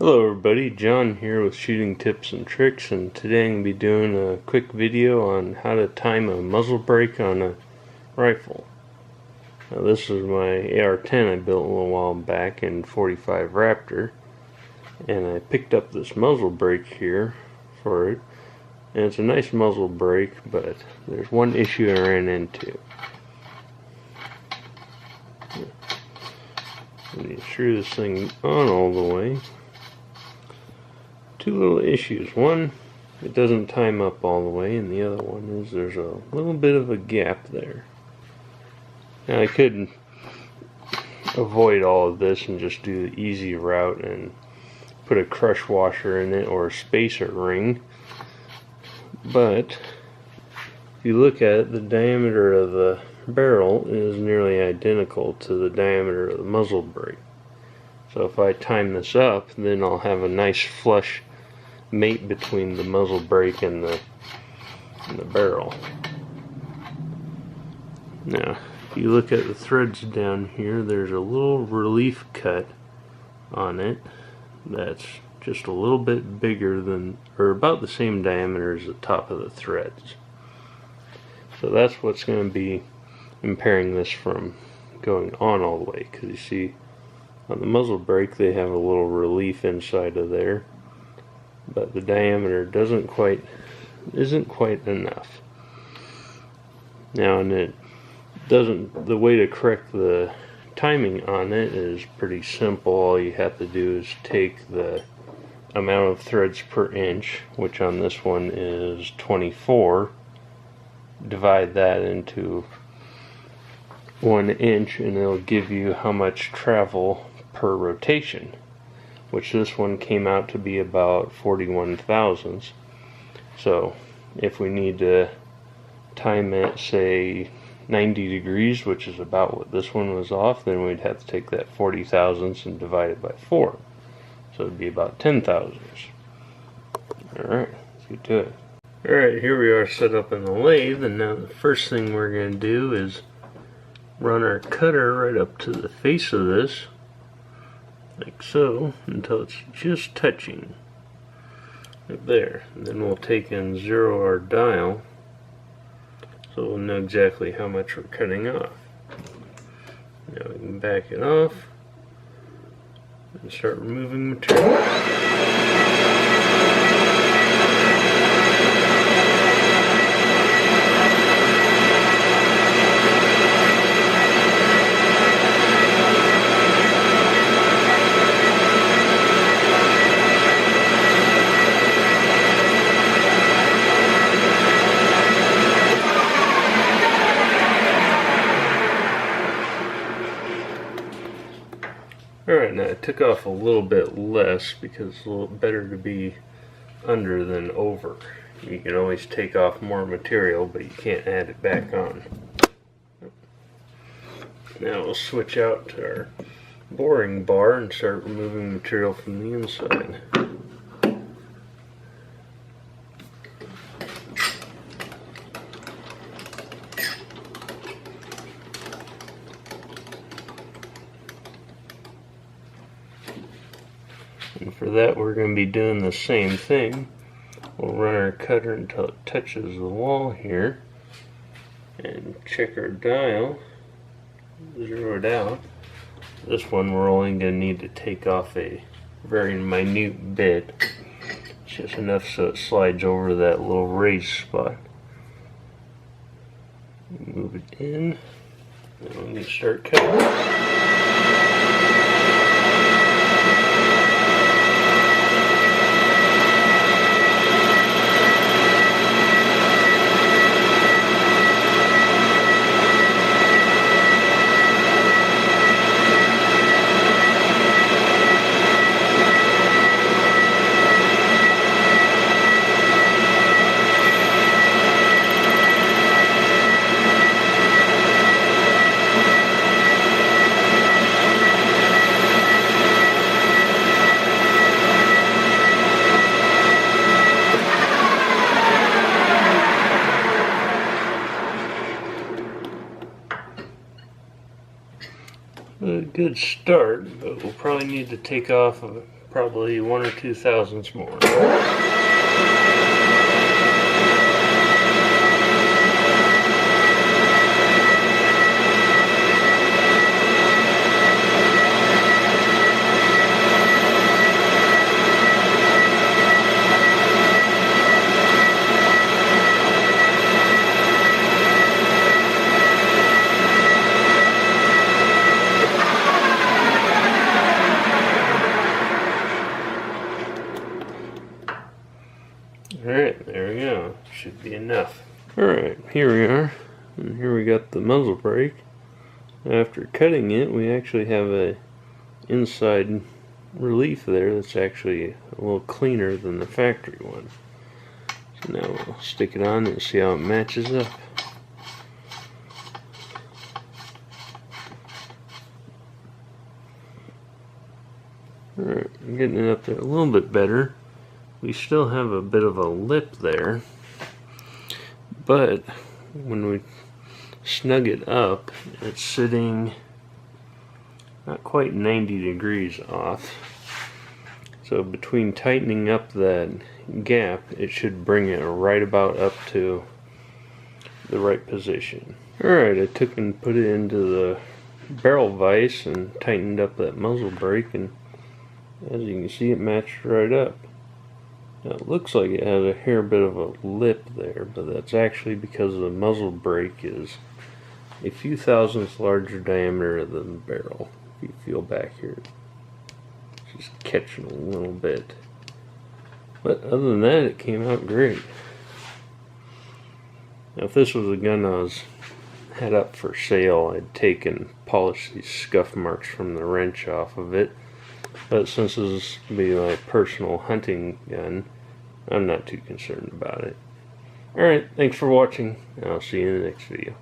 Hello everybody, John here with Shooting Tips and Tricks, and today I'm going to be doing a quick video on how to time a muzzle brake on a rifle. Now, this is my AR-10 I built a little while back in 45 Raptor, and I picked up this muzzle brake here for it, and it's a nice muzzle brake, but there's one issue I ran into. When you screw this thing on all the way, two little issues. One, it doesn't time up all the way, and the other one is there's a little bit of a gap there. Now I could avoid all of this and just do the easy route and put a crush washer in it or a spacer ring, but if you look at it, the diameter of the barrel is nearly identical to the diameter of the muzzle brake. So if I time this up, then I'll have a nice flush mate between the muzzle brake and the barrel. Now, if you look at the threads down here, there's a little relief cut on it that's just a little bit bigger than, or about the same diameter as the top of the threads. So that's what's going to be impairing this from going on all the way, because you see on the muzzle brake they have a little relief inside of there, but the diameter isn't quite enough. Now, and it doesn't, the way to correct the timing on it is pretty simple. All you have to do is take the amount of threads per inch, which on this one is 24, divide that into 1 inch, and it'll give you how much travel per rotation, which this one came out to be about 41 thousandths. So if we need to time it, say 90 degrees, which is about what this one was off, then we'd have to take that 40 thousandths and divide it by 4. So it'd be about 10 thousandths. Alright, let's get to it. Alright, here we are set up in the lathe, and now the first thing we're going to do is run our cutter right up to the face of this, like so, until it's just touching right there. And then we'll take and zero our dial so we'll know exactly how much we're cutting off. Now we can back it off and start removing material. Alright, now I took off a little bit less because it's a little better to be under than over. You can always take off more material, but you can't add it back on. Now we'll switch out to our boring bar and start removing material from the inside. And for that, we're going to be doing the same thing. We'll run our cutter until it touches the wall here, and check our dial, zero it out. This one we're only going to need to take off a very minute bit. It's just enough so it slides over that little raised spot. Move it in, and we're going to start cutting. A good start, but we'll probably need to take off a probably 1 or 2 thousandths more. Alright, there we go. Should be enough. Alright, here we are. And here we got the muzzle brake. After cutting it, we actually have a inside relief there that's actually a little cleaner than the factory one. So now we'll stick it on and see how it matches up. Alright, I'm getting it up there a little bit better. We still have a bit of a lip there, but when we snug it up, it's sitting not quite 90 degrees off. So between tightening up that gap, it should bring it right about up to the right position. Alright, I took and put it into the barrel vise and tightened up that muzzle brake, and as you can see, it matched right up. Now it looks like it has a hair bit of a lip there, but that's actually because the muzzle brake is a few thousandths larger diameter than the barrel. If you feel back here, it's just catching a little bit. But other than that, it came out great. Now if this was a gun I had up for sale, I'd take and polish these scuff marks from the wrench off of it. But since this is to be my personal hunting gun, I'm not too concerned about it. Alright, thanks for watching, and I'll see you in the next video.